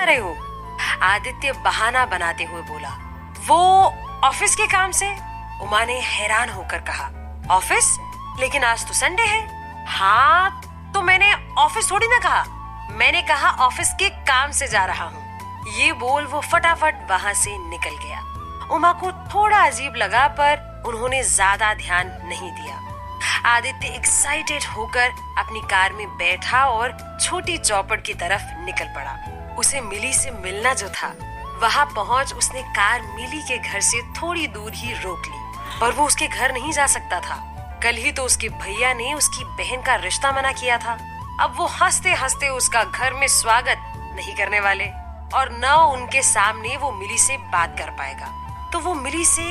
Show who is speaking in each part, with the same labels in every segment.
Speaker 1: रहे हो? आदित्य बहाना बनाते हुए बोला। वो ऑफिस के काम से। उमा ने हैरान होकर कहा। ऑफिस? लेकिन आज तो संडे है। हाँ तो मैंने ऑफिस थोड़ी ना कहा, मैंने कहा ऑफिस के काम से जा रहा हूँ। ये बोल वो फटाफट वहाँ से निकल गया। उमा को थोड़ा अजीब लगा पर उन्होंने ज्यादा ध्यान नहीं दिया। आदित्य एक्साइटेड होकर अपनी कार में बैठा और छोटी चौपड़ की तरफ निकल पड़ा। उसे मिली से मिलना जो था, वहाँ पहुँच उसने कार मिली के घर से थोड़ी दूर ही रोक ली। पर वो उसके घर नहीं जा सकता था। कल ही तो उसके भैया ने उसकी बहन का रिश्ता मना किया था। अब वो हंसते हंसते उसका घर में स्वागत नहीं करने वाले और न उनके सामने वो मिली से बात कर पाएगा। तो वो मिली से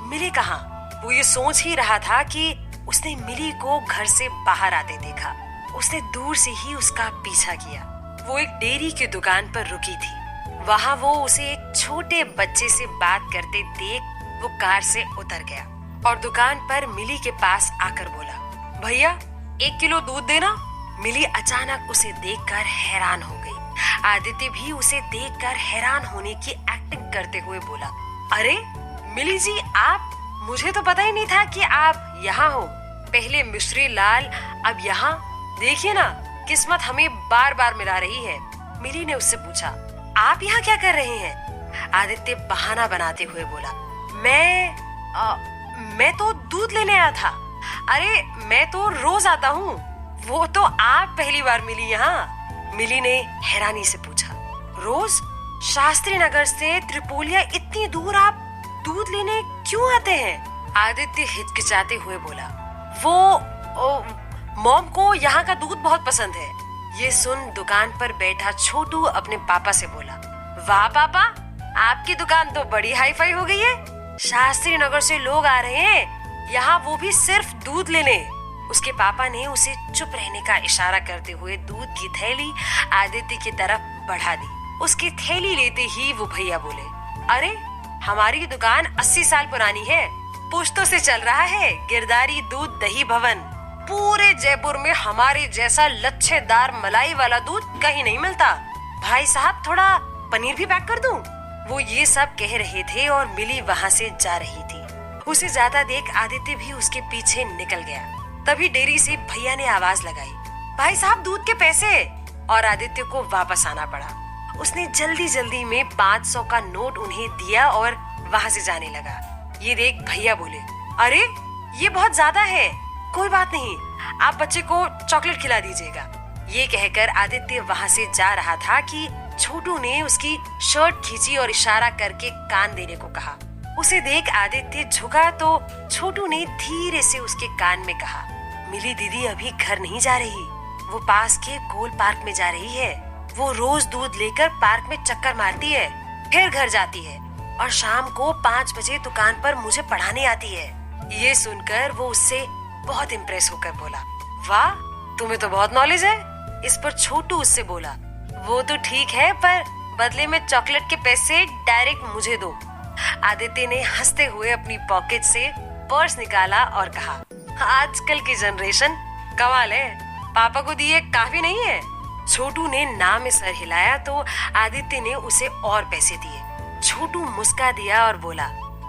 Speaker 1: मिले कहाँ? वो ये सोच ही रहा था कि उसने मिली को घर से बाहर आते देखा। उसने दूर से ही उसका पीछा किया। वो एक डेयरी की दुकान पर रुकी थी। वहाँ वो उसे एक छोटे बच्चे से बात करते देख वो कार से उतर गया और दुकान पर मिली के पास आकर बोला, भैया 1 किलो दूध देना। मिली अचानक उसे देखकर हैरान हो गई। आदित्य भी उसे देखकर हैरान होने की एक्टिंग करते हुए बोला, अरे मिली जी आप, मुझे तो पता ही नहीं था कि आप यहाँ हो। पहले मिश्री लाल, अब यहाँ। देखिए ना, किस्मत हमें बार बार मिला रही है। मिली ने उससे पूछा, आप यहाँ क्या कर रहे हैं? आदित्य बहाना बनाते हुए बोला, मैं तो दूध लेने आया था। अरे मैं तो रोज आता हूँ। वो तो आप पहली बार मिली यहाँ? मिली ने हैरानी से पूछा। रोज? शास्त्री नगर से त्रिपोलिया इतनी दूर आप दूध लेने क्यों आते हैं? आदित्य हिचकिचाते हुए बोला, वो मॉम को यहाँ का दूध बहुत पसंद है। ये सुन दुकान पर बैठा छोटू अपने पापा से बोला, वाह पापा, आपकी दुकान तो बड़ी हाई फाई हो गई है। शास्त्री नगर से लोग आ रहे हैं यहाँ, वो भी सिर्फ दूध लेने। उसके पापा ने उसे चुप रहने का इशारा करते हुए दूध की थैली आदित्य की तरफ बढ़ा दी। उसकी थैली लेते ही वो भैया बोले, अरे हमारी दुकान 80 साल पुरानी है, पुश्तों से चल रहा है गिरदारी दूध दही भवन। पूरे जयपुर में हमारे जैसा लच्छेदार मलाई वाला दूध कहीं नहीं मिलता। भाई साहब थोड़ा पनीर भी पैक कर दूं? वो ये सब कह रहे थे और मिली वहाँ से जा रही थी। उसे जाता देख आदित्य भी उसके पीछे निकल गया। तभी डेयरी से भैया ने आवाज लगाई, भाई साहब दूध के पैसे। और आदित्य को वापस आना पड़ा। उसने जल्दी जल्दी में 500 का नोट उन्हें दिया और वहाँ से जाने लगा। ये देख भैया बोले, अरे ये बहुत ज्यादा है, कोई बात नहीं, आप बच्चे को चॉकलेट खिला दीजिएगा। ये कहकर आदित्य वहाँ से जा रहा था कि छोटू ने उसकी शर्ट खींची और इशारा करके कान देने को कहा। उसे देख आदित्य झुका तो छोटू ने धीरे से उसके कान में कहा, मिली दीदी अभी घर नहीं जा रही, वो पास के गोल पार्क में जा रही है। वो रोज दूध लेकर पार्क में चक्कर मारती है, फिर घर जाती है और शाम को 5 बजे दुकान पर मुझे पढ़ाने आती है। ये सुनकर वो उससे बहुत इम्प्रेस होकर बोला, वाह तुम्हें तो बहुत नॉलेज है। इस पर छोटू उससे बोला, वो तो ठीक है पर बदले में चॉकलेट के पैसे डायरेक्ट मुझे दो। आदित्य ने हंसते हुए अपनी पॉकेट से पर्स निकाला और कहा, आजकल की जनरेशन कमाल है, पापा को दिए काफी नहीं है। छोटू ने ना में सर हिलाया तो आदित्य ने उसे और पैसे दिए। छोटू मुस्का दिया और बोला,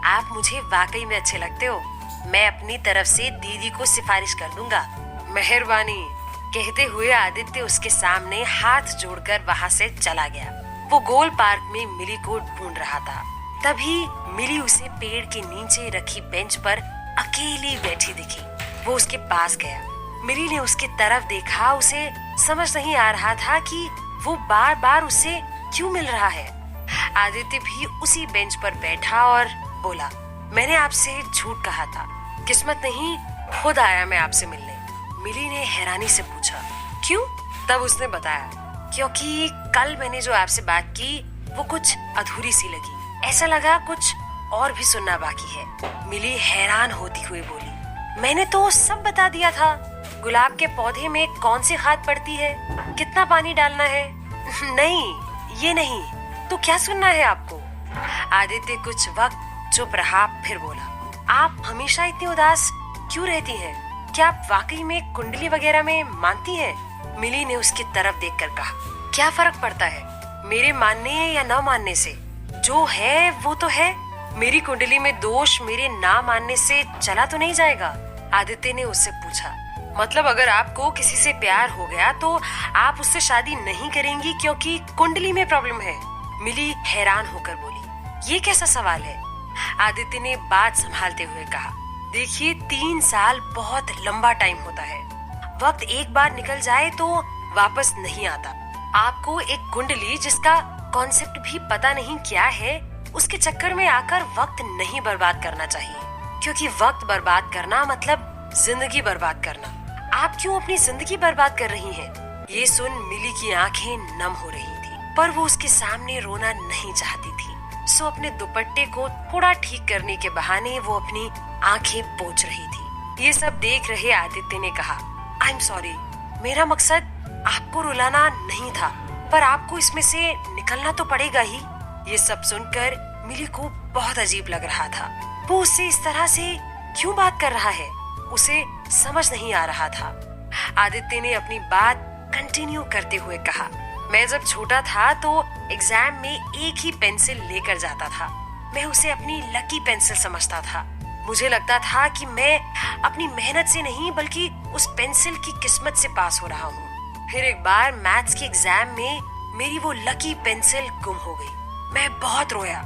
Speaker 1: आप मुझे वाकई में अच्छे लगते हो, मैं अपनी तरफ से दीदी को सिफारिश कर दूंगा। मेहरबानी। कहते हुए आदित्य उसके सामने हाथ जोड़कर वहाँ से चला गया। वो गोल पार्क में मिली को ढूंढ रहा था। तभी मिली उसे पेड़ के नीचे रखी बेंच पर अकेली बैठी दिखी। वो उसके पास गया। मिली ने उसकी तरफ देखा। उसे समझ नहीं आ रहा था कि वो बार बार उससे क्यों मिल रहा है। आदित्य भी उसी बेंच पर बैठा और बोला, मैंने आपसे झूठ कहा था, किस्मत नहीं खुद आया मैं आपसे मिलने। मिली ने हैरानी से पूछा, क्यों? तब उसने बताया, क्योंकि कल मैंने जो आपसे बात की वो कुछ अधूरी सी लगी, ऐसा लगा कुछ और भी सुनना बाकी है। मिली हैरान होती हुई बोली, मैंने तो सब बता दिया था, गुलाब के पौधे में कौन सी खाद पड़ती है, कितना पानी डालना है। नहीं, ये नहीं, तो क्या सुनना है आपको? आदित्य कुछ वक्त चुप रहा, फिर बोला, आप हमेशा इतनी उदास क्यों रहती हैं? क्या आप वाकई में कुंडली वगैरह में मानती हैं? मिली ने उसकी तरफ देखकर कहा, क्या फर्क पड़ता है, मेरे मानने या न मानने से। जो है वो तो है। मेरी कुंडली में दोष मेरे ना मानने से चला तो नहीं जाएगा? आदित्य ने उससे पूछा। मतलब अगर आपको किसी से प्यार हो गया तो आप उससे शादी नहीं करेंगी क्योंकि कुंडली में प्रॉब्लम है? मिली हैरान होकर बोली। ये कैसा सवाल है? आदित्य ने बात संभालते हुए कहा। देखिए, 3 साल बहुत लंबा टाइम होता है। वक्त एक बार निकल जाए तो वापस नहीं आता। आपको एक कुंडली जिसका कॉन्सेप्ट भी पता नहीं क्या है, उसके चक्कर में आकर वक्त नहीं बर्बाद करना चाहिए, क्योंकि वक्त बर्बाद करना मतलब जिंदगी बर्बाद करना। आप क्यों अपनी जिंदगी बर्बाद कर रही हैं? ये सुन मिली की आंखें नम हो रही थी, पर वो उसके सामने रोना नहीं चाहती थी। सो अपने दुपट्टे को थोड़ा ठीक करने के बहाने वो अपनी आंखें पोंछ रही थी। ये सब देख रहे आदित्य ने कहा, आई एम सॉरी, मेरा मकसद आपको रुलाना नहीं था, पर आपको इसमें से निकलना तो पड़ेगा ही। ये सब सुनकर मिली को बहुत अजीब लग रहा था। वो उससे इस तरह से क्यों बात कर रहा है, उसे समझ नहीं आ रहा था। आदित्य ने अपनी बात कंटिन्यू करते हुए कहा, मैं जब छोटा था तो एग्जाम में एक ही पेंसिल लेकर जाता था। मैं उसे अपनी लकी पेंसिल समझता था। मुझे लगता था कि मैं अपनी मेहनत से नहीं बल्कि उस पेंसिल की किस्मत से पास हो रहा हूँ। फिर एक बार मैथ्स के एग्जाम में मेरी वो लकी पेंसिल गुम हो गई। मैं बहुत रोया।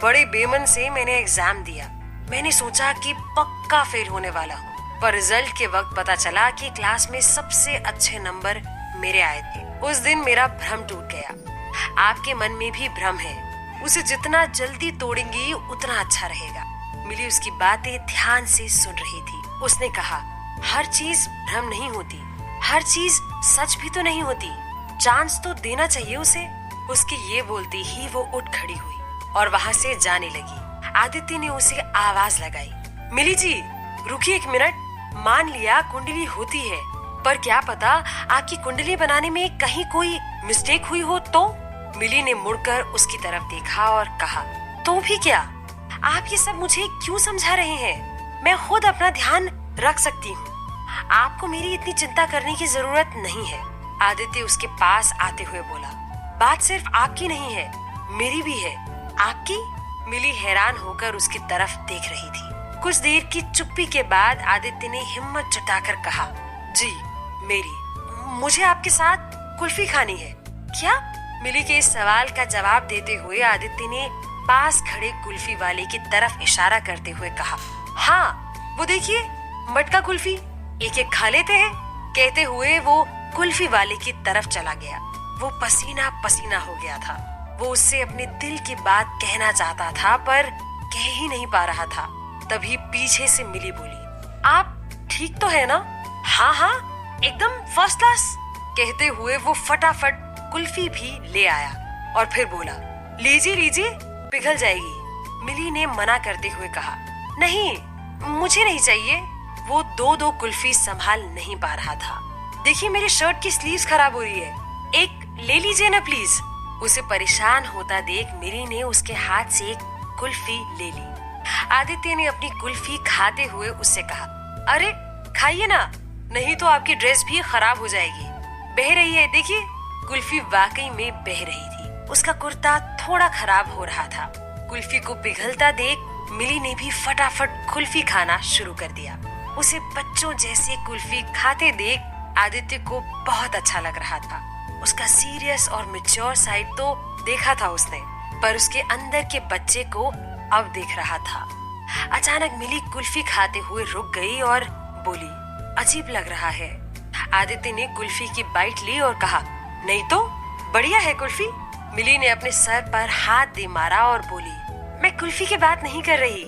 Speaker 1: बड़े बेमन से मैंने एग्जाम दिया। मैंने सोचा कि पक्का फेल होने वाला हूँ, पर रिजल्ट के वक्त पता चला कि क्लास में सबसे अच्छे नंबर मेरे आए थे। उस दिन मेरा भ्रम टूट गया। आपके मन में भी भ्रम है, उसे जितना जल्दी तोड़ेंगी उतना अच्छा रहेगा। मिली उसकी बातें ध्यान से सुन रही थी। उसने कहा, हर चीज भ्रम नहीं होती, हर चीज सच भी तो नहीं होती, चांस तो देना चाहिए उसे। उसके ये बोलते ही वो उठ खड़ी हुई और वहाँ से जाने लगी। आदित्य ने उसे आवाज लगाई, मिली जी रुकिए 1 मिनट। मान लिया कुंडली होती है, पर क्या पता आपकी कुंडली बनाने में कहीं कोई मिस्टेक हुई हो तो? मिली ने मुड़कर उसकी तरफ देखा और कहा, तो भी क्या? आप ये सब मुझे क्यों समझा रहे हैं? मैं खुद अपना ध्यान रख सकती हूँ। आपको मेरी इतनी चिंता करने की जरूरत नहीं है। आदित्य उसके पास आते हुए बोला, बात सिर्फ आपकी नहीं है, मेरी भी है। आपकी? मिली हैरान होकर उसकी तरफ देख रही थी। कुछ देर की चुप्पी के बाद आदित्य ने हिम्मत जुटाकर कहा, जी मेरी। मुझे आपके साथ कुल्फी खानी है। क्या? मिली के इस सवाल का जवाब देते हुए आदित्य ने पास खड़े कुल्फी वाले की तरफ इशारा करते हुए कहा, हाँ वो देखिए मटका कुल्फी, एक एक खा लेते हैं। कहते हुए वो कुल्फी वाले की तरफ चला गया। वो पसीना पसीना हो गया था। वो उससे अपने दिल की बात कहना चाहता था पर कह ही नहीं पा रहा था। तभी पीछे से मिली बोली, आप ठीक तो है ना? हाँ हाँ एकदम फर्स्ट क्लास। कहते हुए वो फटाफट कुल्फी भी ले आया और फिर बोला, लीजिए लीजिए पिघल जाएगी। मिली ने मना करते हुए कहा, नहीं मुझे नहीं चाहिए। वो 2-2 कुल्फी संभाल नहीं पा रहा था। देखिए मेरी शर्ट की स्लीव्स खराब हो रही है, एक ले लीजिए ना प्लीज। उसे परेशान होता देख मिली ने उसके हाथ से एक कुल्फी ले ली। आदित्य ने अपनी कुल्फी खाते हुए उससे कहा, अरे खाइए ना, नहीं तो आपकी ड्रेस भी खराब हो जाएगी। बह रही है, देखिए। कुल्फी वाकई में बह रही थी। उसका कुर्ता थोड़ा खराब हो रहा था। कुल्फी को पिघलता देख मिली ने भी फटाफट कुल्फी खाना शुरू कर दिया। उसे बच्चों जैसे कुल्फी खाते देख आदित्य को बहुत अच्छा लग रहा था। उसका सीरियस और मैच्योर साइड तो देखा था उसने, पर उसके अंदर के बच्चे को अब देख रहा था। अचानक मिली कुल्फी खाते हुए रुक गई और बोली, अजीब लग रहा है। आदित्य ने कुल्फी की बाइट ली और कहा, नहीं तो बढ़िया है कुल्फी। मिली ने अपने सर पर हाथ दे मारा और बोली, मैं कुल्फी की बात नहीं कर रही।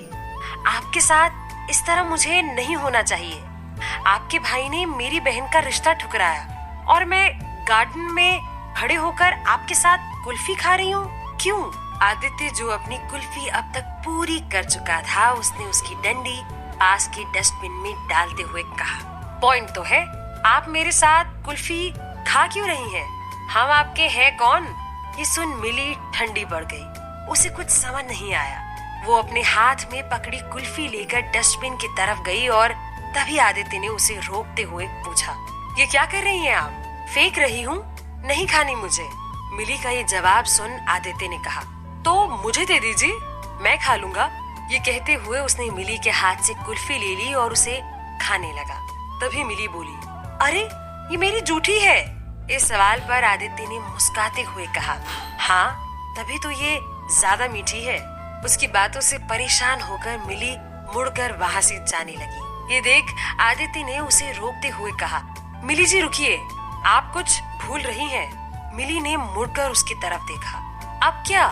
Speaker 1: आपके साथ इस तरह मुझे नहीं होना चाहिए। आपके भाई ने मेरी बहन का रिश्ता ठुकराया और मैं गार्डन में खड़े होकर आपके साथ कुल्फी खा रही हूँ। क्यों? आदित्य जो अपनी कुल्फी अब तक पूरी कर चुका था, उसने उसकी डंडी पास के डस्टबिन में डालते हुए कहा, पॉइंट तो है, आप मेरे साथ कुल्फी खा क्यों रही हैं? हम आपके हैं कौन? ये सुन मिली ठंडी पड़ गई। उसे कुछ समझ नहीं आया। वो अपने हाथ में पकड़ी कुल्फी लेकर डस्टबिन की तरफ गई और तभी आदित्य ने उसे रोकते हुए पूछा, ये क्या कर रही हैं आप? फेंक रही हूँ, नहीं खानी मुझे। मिली का ये जवाब सुन आदित्य ने कहा, तो मुझे दे दीजिए, मैं खा लूंगा। ये कहते हुए उसने मिली के हाथ से कुल्फी ले ली और उसे खाने लगा। तभी मिली बोली, अरे ये मेरी जूठी है। इस सवाल पर आदित्य ने मुस्कुराते हुए कहा, हाँ तभी तो ये ज्यादा मीठी है। उसकी बातों से परेशान होकर मिली मुड़कर वहाँ से जाने लगी। ये देख आदित्य ने उसे रोकते हुए कहा, मिली जी रुकिए, आप कुछ भूल रही हैं। मिली ने मुड़कर उसकी तरफ देखा। अब क्या?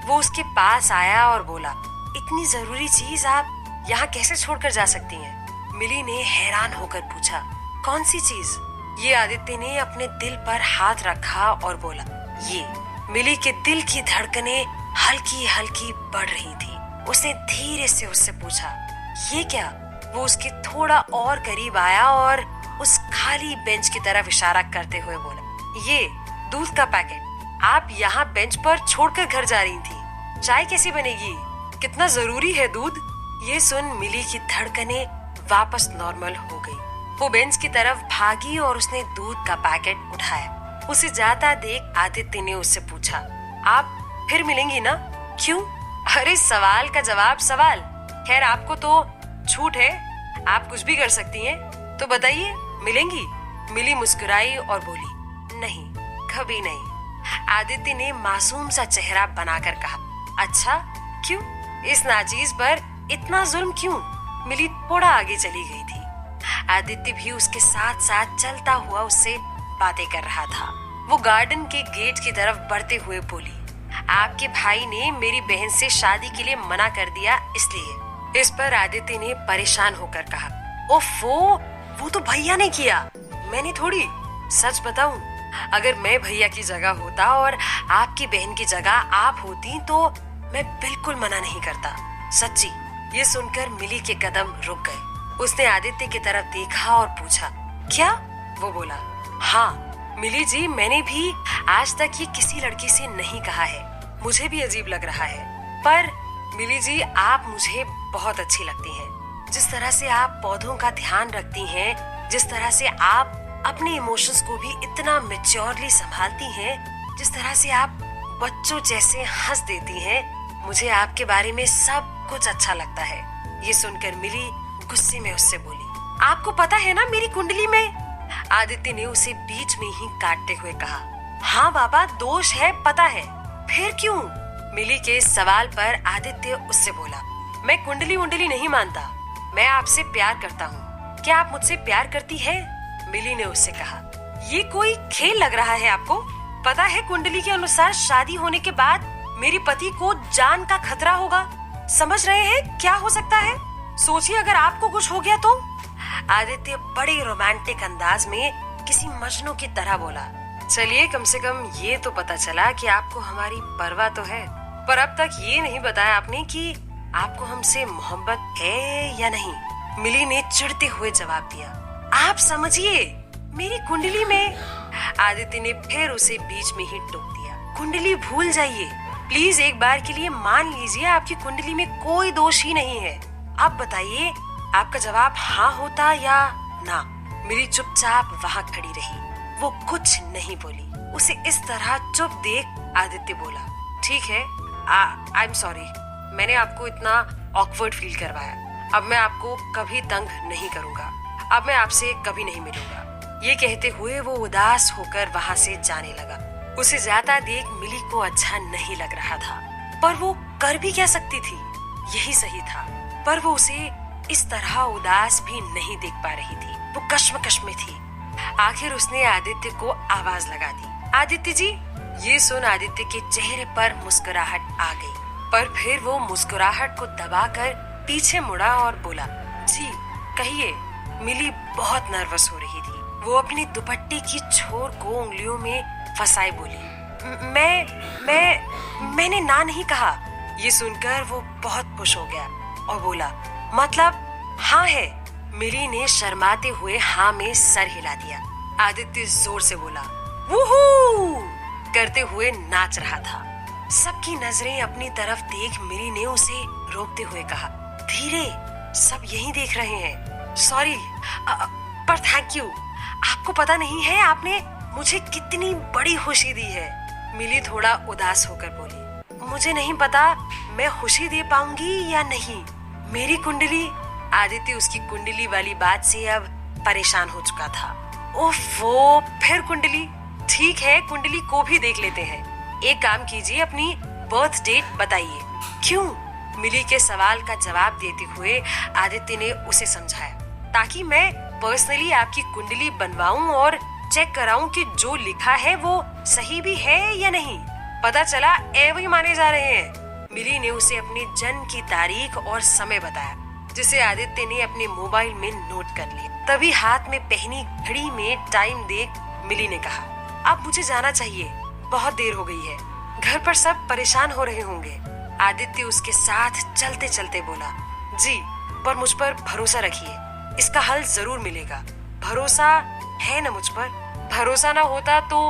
Speaker 1: वो उसके पास आया और बोला, इतनी जरूरी चीज आप यहाँ कैसे छोड़कर जा सकती हैं? मिली ने हैरान होकर पूछा, कौन सी चीज? ये आदित्य ने अपने दिल पर हाथ रखा और बोला, ये। मिली के दिल की धड़कनें हल्की हल्की बढ़ रही थी। उसने धीरे से उससे पूछा, ये क्या? वो उसके थोड़ा और करीब आया और उस खाली बेंच की तरफ इशारा करते हुए बोला, ये दूध का पैकेट आप यहाँ बेंच पर छोड़कर घर जा रही थी। चाय कैसी बनेगी? कितना जरूरी है दूध? ये सुन मिली की धड़कनें वापस नॉर्मल हो गई। वो बेंच की तरफ भागी और उसने दूध का पैकेट उठाया। उसे जाता देख आदित्य ने उससे पूछा, आप फिर मिलेंगी ना? क्यों? अरे सवाल का जवाब सवाल। खैर आपको तो छूट है, आप कुछ भी कर सकती हैं, तो बताइए मिलेंगी? मिली मुस्कुराई और बोली, नहीं कभी नहीं। आदित्य ने मासूम सा चेहरा बनाकर कहा, अच्छा क्यों? इस नाचीज पर इतना जुल्म क्यों? मिली थोड़ा आगे चली गई थी। आदित्य भी उसके साथ साथ चलता हुआ उससे बातें कर रहा था। वो गार्डन के गेट की तरफ बढ़ते हुए बोली, आपके भाई ने मेरी बहन से शादी के लिए मना कर दिया इसलिए। इस पर आदित्य ने परेशान होकर कहा, ओफो, वो तो भैया ने किया, मैंने थोड़ी। सच बताऊं, अगर मैं भैया की जगह होता और आपकी बहन की जगह आप होती तो मैं बिल्कुल मना नहीं करता, सच्ची। ये सुनकर मिली के कदम रुक गए। उसने आदित्य की तरफ देखा और पूछा, क्या? वो बोला, हाँ मिली जी, मैंने भी आज तक ये किसी लड़की से नहीं कहा है, मुझे भी अजीब लग रहा है। पर मिली जी आप मुझे बहुत अच्छी लगती हैं। जिस तरह से आप पौधों का ध्यान रखती हैं, जिस तरह से आप अपने इमोशंस को भी इतना मैच्योरली संभालती हैं, जिस तरह से आप बच्चों जैसे हंस देती हैं, मुझे आपके बारे में सब कुछ अच्छा लगता है। ये सुनकर मिली गुस्से में उससे बोली, आपको पता है ना मेरी कुंडली में? आदित्य ने उसे बीच में ही काटते हुए कहा, हाँ बाबा दोष है, पता है, फिर क्यों? मिली के इस सवाल पर आदित्य उससे बोला, मैं कुंडली वुंडली नहीं मानता, मैं आपसे प्यार करता हूँ। क्या आप मुझसे प्यार करती है? मिली ने उससे कहा, ये कोई खेल लग रहा है आपको? पता है कुंडली के अनुसार शादी होने के बाद मेरे पति को जान का खतरा होगा। समझ रहे हैं क्या हो सकता है? सोचिए अगर आपको कुछ हो गया तो। आदित्य बड़े रोमांटिक अंदाज में किसी मजनू की तरह बोला, चलिए कम से कम ये तो पता चला कि आपको हमारी परवाह तो है, पर अब तक ये नहीं बताया आपने कि आपको हमसे मोहब्बत है या नहीं। मिली ने चिढ़ते हुए जवाब दिया, आप समझिए मेरी कुंडली में। आदित्य ने फिर उसे बीच में ही टोक दिया, कुंडली भूल जाइए प्लीज, एक बार के लिए मान लीजिए आपकी कुंडली में कोई दोष ही नहीं है। अब बताइए आपका जवाब हाँ होता या ना? मिली चुपचाप वहाँ खड़ी रही, वो कुछ नहीं बोली। उसे इस तरह चुप देख आदित्य बोला, ठीक है, आई एम सॉरी, मैंने आपको इतना ऑकवर्ड फील करवाया। अब मैं आपको कभी तंग नहीं करूंगा, अब मैं आपसे कभी नहीं मिलूंगा। ये कहते हुए वो उदास होकर वहाँ से जाने लगा। उसे जाता देख मिली को अच्छा नहीं लग रहा था, पर वो कर भी क्या सकती थी, यही सही था। पर वो उसे इस तरह उदास भी नहीं देख पा रही थी, वो कश्मकश में थी। आखिर उसने आदित्य को आवाज लगा दी, आदित्य जी। ये सुन आदित्य के चेहरे पर मुस्कुराहट आ गई, पर फिर वो मुस्कुराहट को दबाकर पीछे मुड़ा और बोला, जी कहिए। मिली बहुत नर्वस हो रही थी, वो अपनी दुपट्टे की छोर को उंगलियों में फंसाए बोली, मैंने ना नहीं कहा। ये सुनकर वो बहुत खुश हो गया और बोला, मतलब हाँ है। मिली ने शर्माते हुए हाँ में सर हिला दिया। आदित्य जोर से बोला, वूहू करते हुए नाच रहा था। सबकी नजरें अपनी तरफ देख मिली ने उसे रोकते हुए कहा, धीरे, सब यही देख रहे हैं, सॉरी पर थैंक यू। आपको पता नहीं है आपने मुझे कितनी बड़ी खुशी दी है। मिली थोड़ा उदास होकर बोली, मुझे नहीं पता मैं खुशी दे पाऊंगी या नहीं। मेरी कुंडली। आदित्य उसकी कुंडली वाली बात से अब परेशान हो चुका था। ओफो, फिर कुंडली। ठीक है, कुंडली को भी देख लेते हैं। एक काम कीजिए, अपनी बर्थ डेट बताइए। क्यों? मिली के सवाल का जवाब देते हुए आदित्य ने उसे समझाया, ताकि मैं पर्सनली आपकी कुंडली बनवाऊं और चेक कराऊं कि जो लिखा है वो सही भी है या नहीं। पता चला एवं माने जा रहे हैं। मिली ने उसे अपने जन्म की तारीख और समय बताया, जिसे आदित्य ने अपने मोबाइल में नोट कर लिया। तभी हाथ में पहनी घड़ी में टाइम देख मिली ने कहा, अब मुझे जाना चाहिए, बहुत देर हो गई है। घर पर सब परेशान हो रहे होंगे। आदित्य उसके साथ चलते चलते बोला, जी, पर मुझ पर भरोसा रखिए, इसका हल जरूर मिलेगा। भरोसा है ना मुझ पर? भरोसा ना होता तो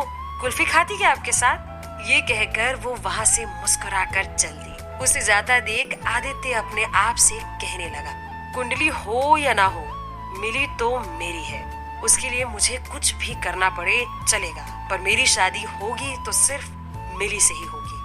Speaker 1: कुल्फी खाती क्या आपके साथ? ये कहकर वो वहाँ से मुस्कुराकर चल दी। उसे जाता देख आदित्य अपने आप से कहने लगा, कुंडली हो या ना हो, मिली तो मेरी है। उसके लिए मुझे कुछ भी करना पड़े चलेगा, पर मेरी शादी होगी तो सिर्फ मिली से ही होगी।